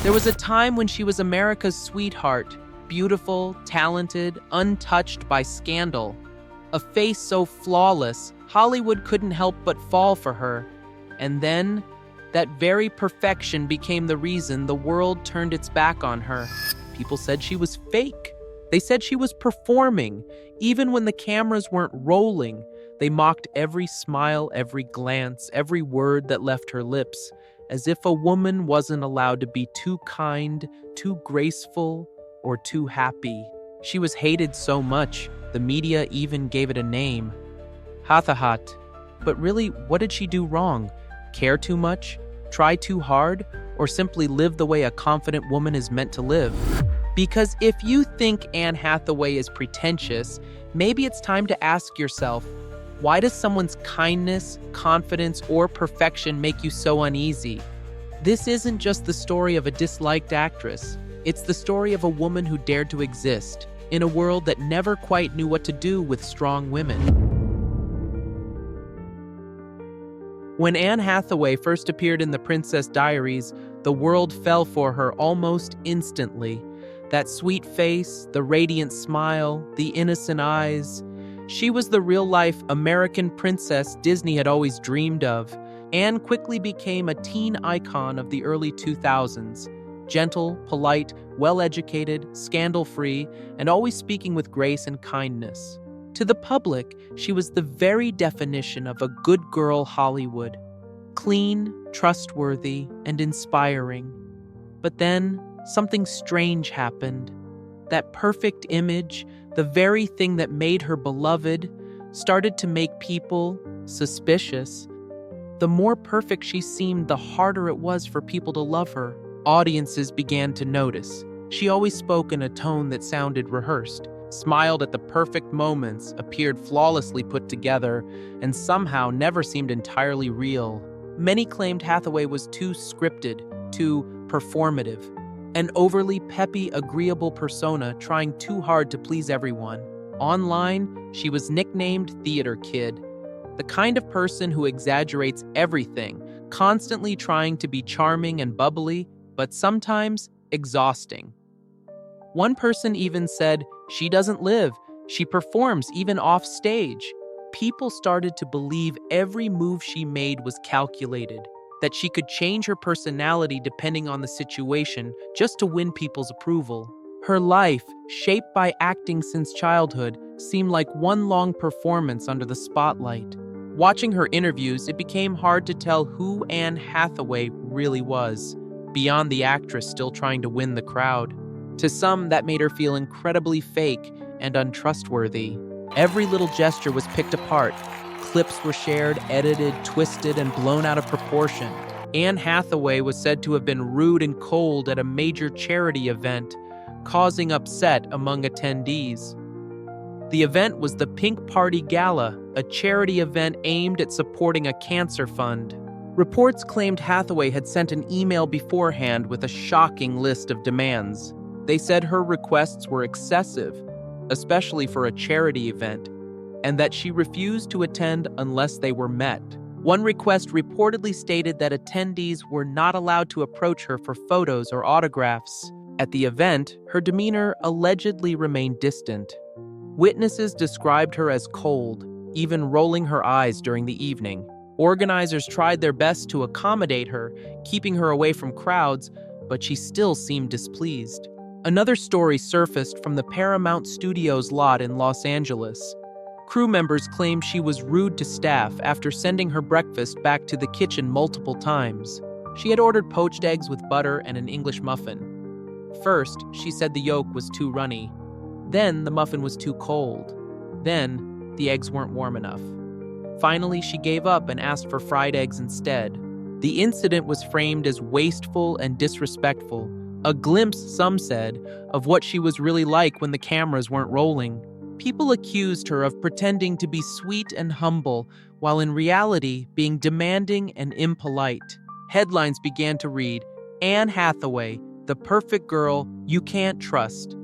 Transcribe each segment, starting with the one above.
There was a time when she was America's sweetheart, beautiful, talented, untouched by scandal. A face so flawless, Hollywood couldn't help but fall for her. And then, that very perfection became the reason the world turned its back on her. People said she was fake. They said she was performing. Even when the cameras weren't rolling, they mocked every smile, every glance, every word that left her lips, as if a woman wasn't allowed to be too kind, too graceful, or too happy. She was hated so much, the media even gave it a name, Hathahate. But really, what did she do wrong? Care too much? Try too hard? Or simply live the way a confident woman is meant to live? Because if you think Anne Hathaway is pretentious, maybe it's time to ask yourself, why does someone's kindness, confidence, or perfection make you so uneasy? This isn't just the story of a disliked actress. It's the story of a woman who dared to exist in a world that never quite knew what to do with strong women. When Anne Hathaway first appeared in The Princess Diaries, the world fell for her almost instantly. That sweet face, the radiant smile, the innocent eyes. She was the real-life American princess Disney had always dreamed of. Anne quickly became a teen icon of the early 2000s. Gentle, polite, well-educated, scandal-free, and always speaking with grace and kindness. To the public, she was the very definition of a good girl Hollywood. Clean, trustworthy, and inspiring. But then, something strange happened. That perfect image, the very thing that made her beloved, started to make people suspicious. The more perfect she seemed, the harder it was for people to love her. Audiences began to notice. She always spoke in a tone that sounded rehearsed, smiled at the perfect moments, appeared flawlessly put together, and somehow never seemed entirely real. Many claimed Hathaway was too scripted, too performative. An overly peppy, agreeable persona trying too hard to please everyone. Online, she was nicknamed Theater Kid, the kind of person who exaggerates everything, constantly trying to be charming and bubbly, but sometimes exhausting. One person even said, "She doesn't live, she performs even off stage." People started to believe every move she made was calculated, that she could change her personality depending on the situation just to win people's approval. Her life, shaped by acting since childhood, seemed like one long performance under the spotlight. Watching her interviews, it became hard to tell who Anne Hathaway really was, beyond the actress still trying to win the crowd. To some, that made her feel incredibly fake and untrustworthy. Every little gesture was picked apart. Clips were shared, edited, twisted, and blown out of proportion. Anne Hathaway was said to have been rude and cold at a major charity event, causing upset among attendees. The event was the Pink Party Gala, a charity event aimed at supporting a cancer fund. Reports claimed Hathaway had sent an email beforehand with a shocking list of demands. They said her requests were excessive, especially for a charity event, and that she refused to attend unless they were met. One request reportedly stated that attendees were not allowed to approach her for photos or autographs. At the event, her demeanor allegedly remained distant. Witnesses described her as cold, even rolling her eyes during the evening. Organizers tried their best to accommodate her, keeping her away from crowds, but she still seemed displeased. Another story surfaced from the Paramount Studios lot in Los Angeles. Crew members claimed she was rude to staff after sending her breakfast back to the kitchen multiple times. She had ordered poached eggs with butter and an English muffin. First, she said the yolk was too runny. Then, the muffin was too cold. Then, the eggs weren't warm enough. Finally, she gave up and asked for fried eggs instead. The incident was framed as wasteful and disrespectful, a glimpse, some said, of what she was really like when the cameras weren't rolling. People accused her of pretending to be sweet and humble, while in reality being demanding and impolite. Headlines began to read, "Anne Hathaway, the perfect girl you can't trust."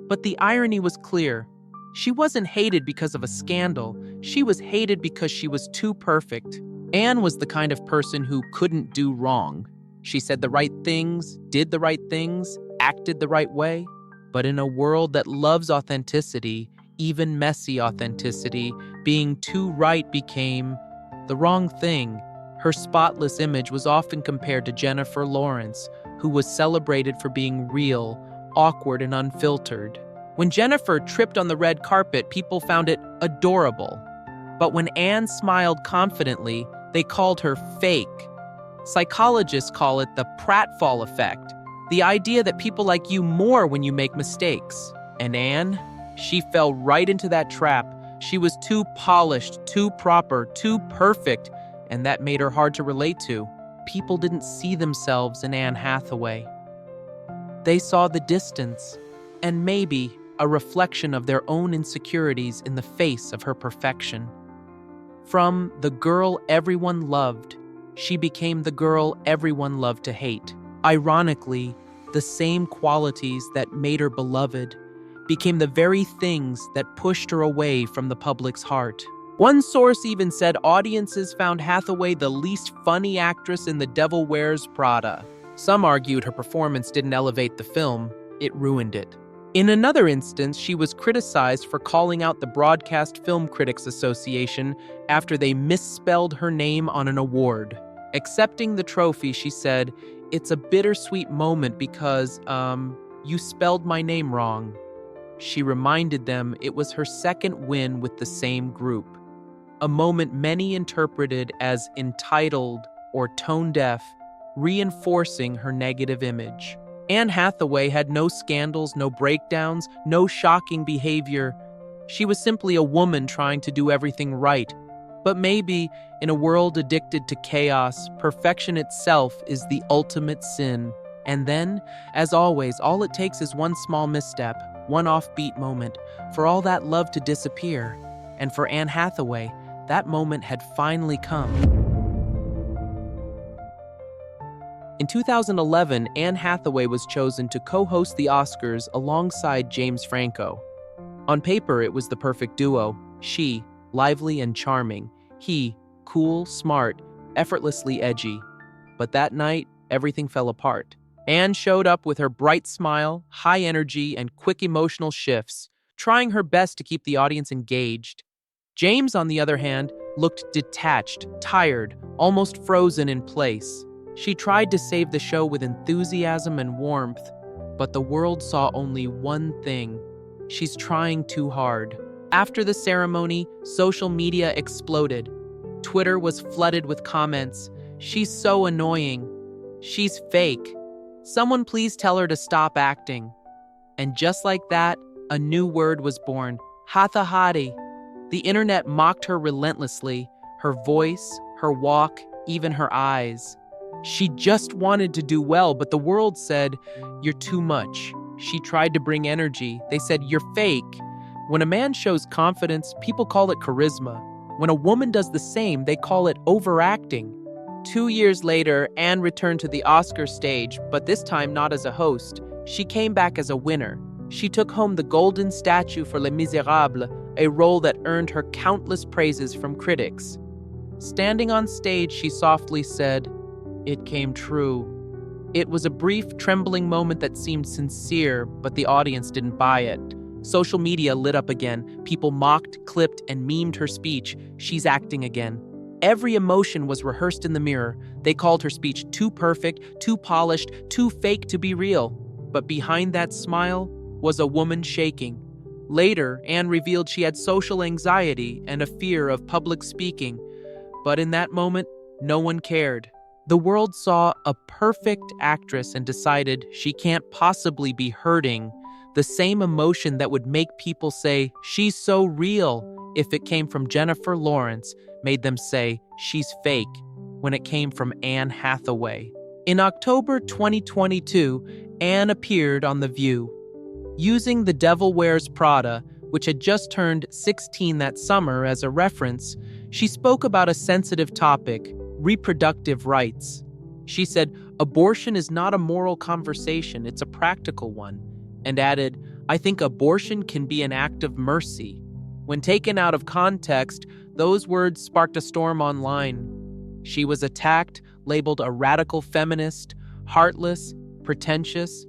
But the irony was clear. She wasn't hated because of a scandal. She was hated because she was too perfect. Anne was the kind of person who couldn't do wrong. She said the right things, did the right things, acted the right way. But in a world that loves authenticity, even messy authenticity, being too right became the wrong thing. Her spotless image was often compared to Jennifer Lawrence, who was celebrated for being real, awkward, and unfiltered. When Jennifer tripped on the red carpet, people found it adorable. But when Anne smiled confidently, they called her fake. Psychologists call it the pratfall effect, the idea that people like you more when you make mistakes. And Anne, she fell right into that trap. She was too polished, too proper, too perfect, and that made her hard to relate to. People didn't see themselves in Anne Hathaway. They saw the distance, and maybe a reflection of their own insecurities in the face of her perfection. From the girl everyone loved, she became the girl everyone loved to hate. Ironically, the same qualities that made her beloved became the very things that pushed her away from the public's heart. One source even said audiences found Hathaway the least funny actress in The Devil Wears Prada. Some argued her performance didn't elevate the film, it ruined it. In another instance, she was criticized for calling out the Broadcast Film Critics Association after they misspelled her name on an award. Accepting the trophy, she said, "It's a bittersweet moment because, you spelled my name wrong." She reminded them it was her second win with the same group, a moment many interpreted as entitled or tone-deaf, reinforcing her negative image. Anne Hathaway had no scandals, no breakdowns, no shocking behavior. She was simply a woman trying to do everything right. But maybe, in a world addicted to chaos, perfection itself is the ultimate sin. And then, as always, all it takes is one small misstep, one offbeat moment, for all that love to disappear. And for Anne Hathaway, that moment had finally come. In 2011, Anne Hathaway was chosen to co-host the Oscars alongside James Franco. On paper, it was the perfect duo. She, lively and charming. He, cool, smart, effortlessly edgy. But that night, everything fell apart. Anne showed up with her bright smile, high energy, and quick emotional shifts, trying her best to keep the audience engaged. James, on the other hand, looked detached, tired, almost frozen in place. She tried to save the show with enthusiasm and warmth, but the world saw only one thing. She's trying too hard. After the ceremony, social media exploded. Twitter was flooded with comments. "She's so annoying. She's fake. Someone please tell her to stop acting." And just like that, a new word was born, Hathahate. The internet mocked her relentlessly, her voice, her walk, even her eyes. She just wanted to do well, but the world said, "You're too much." She tried to bring energy. They said, "You're fake." When a man shows confidence, people call it charisma. When a woman does the same, they call it overacting. 2 years later, Anne returned to the Oscar stage, but this time not as a host. She came back as a winner. She took home the Golden Statue for Les Misérables, a role that earned her countless praises from critics. Standing on stage, she softly said, "It came true." It was a brief, trembling moment that seemed sincere, but the audience didn't buy it. Social media lit up again. People mocked, clipped, and memed her speech. She's acting again. Every emotion was rehearsed in the mirror. They called her speech too perfect, too polished, too fake to be real. But behind that smile was a woman shaking. Later, Anne revealed she had social anxiety and a fear of public speaking. But in that moment, no one cared. The world saw a perfect actress and decided she can't possibly be hurting. The same emotion that would make people say, "She's so real," if it came from Jennifer Lawrence, made them say, "She's fake," when it came from Anne Hathaway. In October 2022, Anne appeared on The View. Using The Devil Wears Prada, which had just turned 16 that summer, as a reference, she spoke about a sensitive topic, reproductive rights. She said, "Abortion is not a moral conversation, it's a practical one," and added, "I think abortion can be an act of mercy." When taken out of context, those words sparked a storm online. She was attacked, labeled a radical feminist, heartless, pretentious.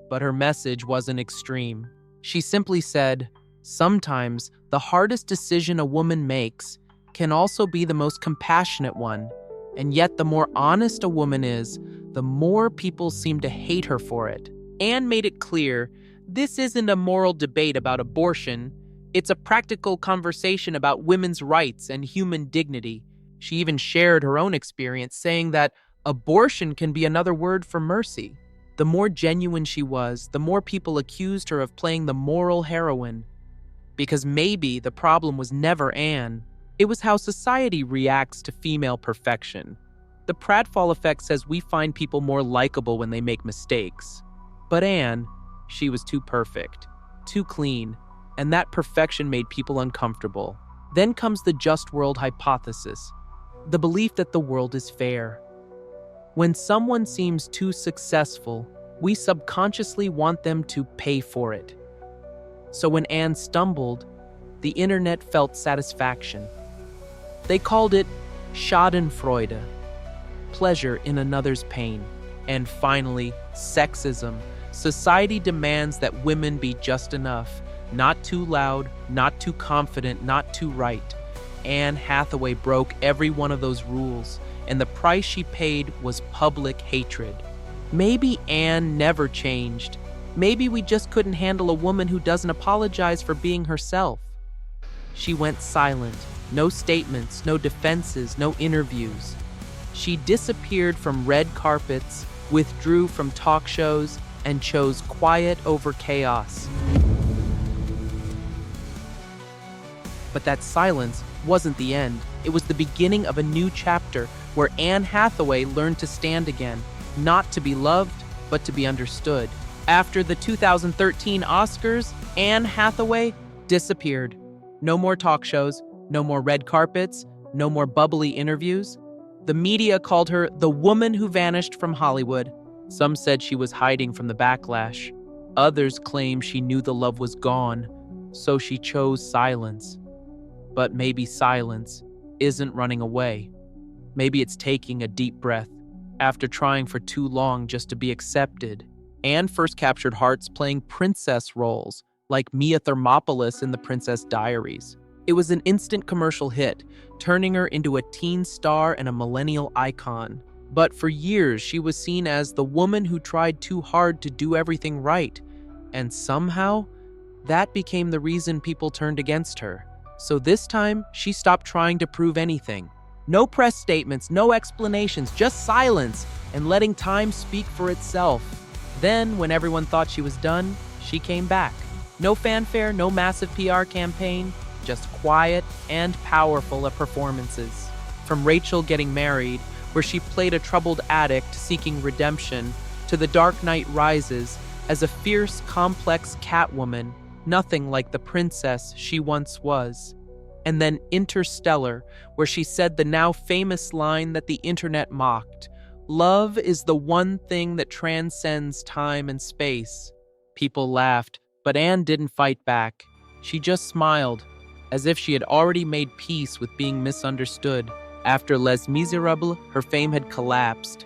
But her message wasn't extreme. She simply said, sometimes the hardest decision a woman makes can also be the most compassionate one, and yet the more honest a woman is, the more people seem to hate her for it. Anne made it clear, this isn't a moral debate about abortion, it's a practical conversation about women's rights and human dignity. She even shared her own experience, saying that abortion can be another word for mercy. The more genuine she was, the more people accused her of playing the moral heroine. Because maybe the problem was never Anne. It was how society reacts to female perfection. The pratfall effect says we find people more likable when they make mistakes. But Anne, she was too perfect, too clean, and that perfection made people uncomfortable. Then comes the just world hypothesis, the belief that the world is fair. When someone seems too successful, we subconsciously want them to pay for it. So when Anne stumbled, the internet felt satisfaction. They called it Schadenfreude, pleasure in another's pain. And finally, sexism. Society demands that women be just enough, not too loud, not too confident, not too right. Anne Hathaway broke every one of those rules, and the price she paid was public hatred. Maybe Anne never changed. Maybe we just couldn't handle a woman who doesn't apologize for being herself. She went silent. No statements, no defenses, no interviews. She disappeared from red carpets, withdrew from talk shows, and chose quiet over chaos. But that silence wasn't the end. It was the beginning of a new chapter where Anne Hathaway learned to stand again, not to be loved, but to be understood. After the 2013 Oscars, Anne Hathaway disappeared. No more talk shows, no more red carpets, no more bubbly interviews. The media called her the woman who vanished from Hollywood. Some said she was hiding from the backlash. Others claimed she knew the love was gone, so she chose silence. But maybe silence isn't running away. Maybe it's taking a deep breath after trying for too long just to be accepted. Anne first captured hearts playing princess roles, like Mia Thermopolis in The Princess Diaries. It was an instant commercial hit, turning her into a teen star and a millennial icon. But for years, she was seen as the woman who tried too hard to do everything right. And somehow, that became the reason people turned against her. So this time, she stopped trying to prove anything. No press statements, no explanations, just silence and letting time speak for itself. Then, when everyone thought she was done, she came back. No fanfare, no massive PR campaign, just quiet and powerful performances. From Rachel Getting Married, where she played a troubled addict seeking redemption, to The Dark Knight Rises as a fierce, complex Catwoman, nothing like the princess she once was. And then Interstellar, where she said the now famous line that the internet mocked, "Love is the one thing that transcends time and space." People laughed, but Anne didn't fight back. She just smiled, as if she had already made peace with being misunderstood. After Les Miserables, her fame had collapsed.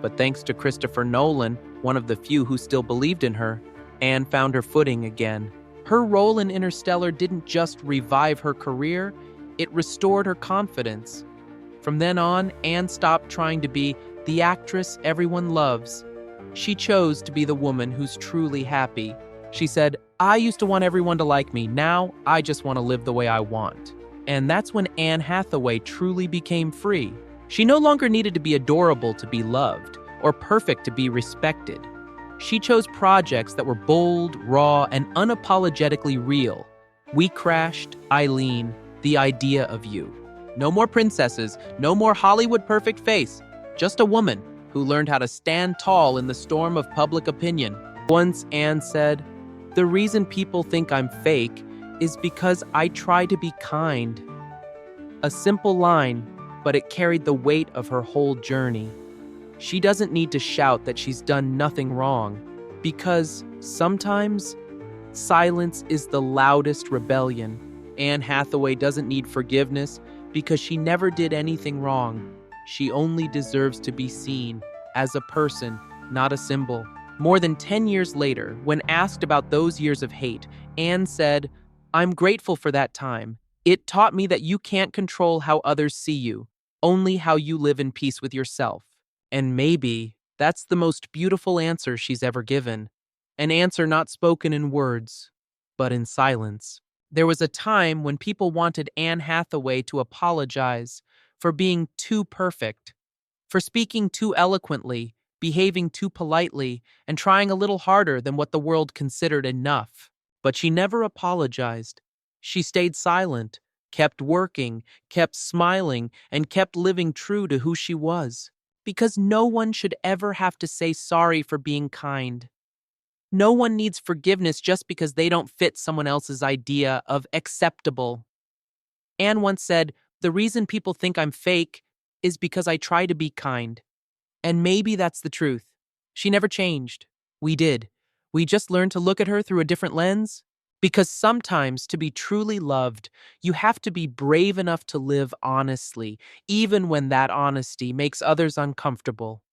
But thanks to Christopher Nolan, one of the few who still believed in her, Anne found her footing again. Her role in Interstellar didn't just revive her career, it restored her confidence. From then on, Anne stopped trying to be the actress everyone loves. She chose to be the woman who's truly happy. She said, "I used to want everyone to like me. Now, I just want to live the way I want." And that's when Anne Hathaway truly became free. She no longer needed to be adorable to be loved, or perfect to be respected. She chose projects that were bold, raw, and unapologetically real. We Crashed, Eileen, The Idea of You. No more princesses, no more Hollywood perfect face. Just a woman who learned how to stand tall in the storm of public opinion. Once Anne said, "The reason people think I'm fake is because I try to be kind." A simple line, but it carried the weight of her whole journey. She doesn't need to shout that she's done nothing wrong, because sometimes silence is the loudest rebellion. Anne Hathaway doesn't need forgiveness because she never did anything wrong. She only deserves to be seen as a person, not a symbol. More than 10 years later, when asked about those years of hate, Anne said, "I'm grateful for that time. It taught me that you can't control how others see you, only how you live in peace with yourself." And maybe that's the most beautiful answer she's ever given. An answer not spoken in words, but in silence. There was a time when people wanted Anne Hathaway to apologize for being too perfect, for speaking too eloquently, behaving too politely, and trying a little harder than what the world considered enough. But she never apologized. She stayed silent, kept working, kept smiling, and kept living true to who she was. Because no one should ever have to say sorry for being kind. No one needs forgiveness just because they don't fit someone else's idea of acceptable. Anne once said, "The reason people think I'm fake is because I try to be kind." And maybe that's the truth. She never changed. We did. We just learned to look at her through a different lens. Because sometimes to be truly loved, you have to be brave enough to live honestly, even when that honesty makes others uncomfortable.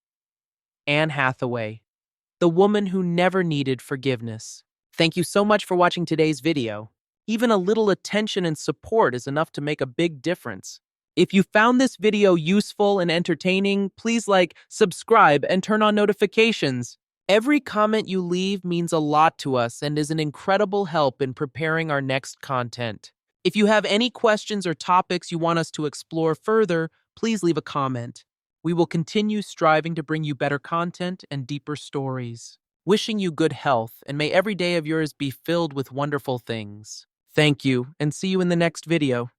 Anne Hathaway, the woman who never needed forgiveness. Thank you so much for watching today's video. Even a little attention and support is enough to make a big difference. If you found this video useful and entertaining, please like, subscribe, and turn on notifications. Every comment you leave means a lot to us and is an incredible help in preparing our next content. If you have any questions or topics you want us to explore further, please leave a comment. We will continue striving to bring you better content and deeper stories. Wishing you good health, and may every day of yours be filled with wonderful things. Thank you, and see you in the next video.